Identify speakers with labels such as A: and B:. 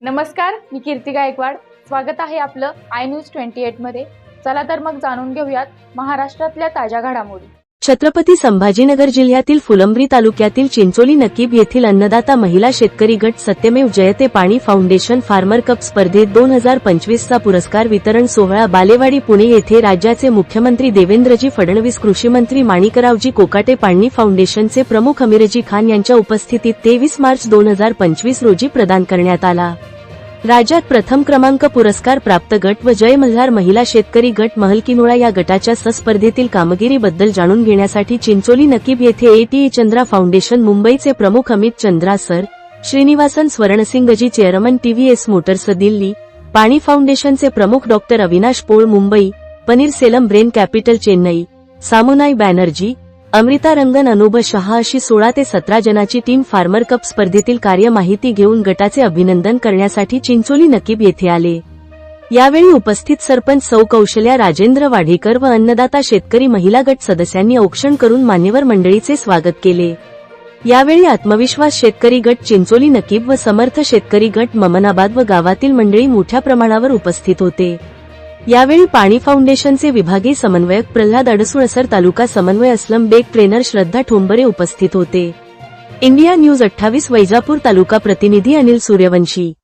A: नमस्कार, मी कीर्ती गायकवाड. स्वागत आहे आपलं आय न्यूज 28 मध्ये. चला तर मग जाणून घेऊयात महाराष्ट्रातल्या ताज्या घडामोडी.
B: छत्रपती संभाजीनगर जिल्ह्यातील फुलंब्री तालुक्यातील चिंचोली नकीब येथील अन्नदाता महिला शेतकरी गट सत्यमेव जयते पाणी फाउंडेशन फार्मर कप स्पर्धेत 2025 चा पुरस्कार वितरण सोहळा बालेवाडी पुणे येथे राज्याचे मुख्यमंत्री देवेंद्रजी फडणवीस, कृषीमंत्री माणिकरावजी कोकाटे, पाणी फाउंडेशनचे प्रमुख अमीरजी खान यांच्या उपस्थितीत 23 मार्च 2025 रोजी प्रदान करण्यात आला. राज्यात प्रथम क्रमांक पुरस्कार प्राप्त गट व जय मल्हार महिला शेतकरी गट महलकिनोळा या गटाच्या स्पर्धेतील कामगिरीबद्दल जाणून घेण्यासाठी चिंचोली नकीब येथे एटीए चंद्रा फाउंडेशन मुंबईचे प्रमुख अमित चंद्रा सर, श्रीनिवासन स्वर्णसिंगजी chairman TVS motors Delhi, Paani फाउंडेशनचे प्रमुख डॉ. अविनाश पोळ मुंबई, पनीर सेलम ब्रेन कॅपिटल चेन्नई, सामुनाई बॅनर्जी, अमृता रंगन, अनुभ शहा अशी 16 ते 17 जणांची टीम फार्मर कप स्पर्धेतील कार्य माहिती घेऊन गटाचे अभिनंदन करण्यासाठी चिंचोली नकीब येथे आले. यावेळी उपस्थित सरपंच सौ कौशल्या राजेंद्र वाढेकर व अन्नदाता शेतकरी महिला गट सदस्यांनी औक्षण करून मान्यवर मंडळीचे स्वागत केले. यावेळी आत्मविश्वास शेतकरी गट चिंचोली नकीब व समर्थ शेतकरी गट ममनाबाद व गावातील मंडळी मोठ्या प्रमाणावर उपस्थित होते. यावेळी पाणी फाउंडेशनचे विभागीय समन्वयक प्रल्हाद अडसूळसर, तालुका समन्वय असलम बेग, ट्रेनर श्रद्धा ठोंबरे उपस्थित होते. इंडिया न्यूज 28 वैजापूर तालुका प्रतिनिधी अनिल सूर्यवंशी.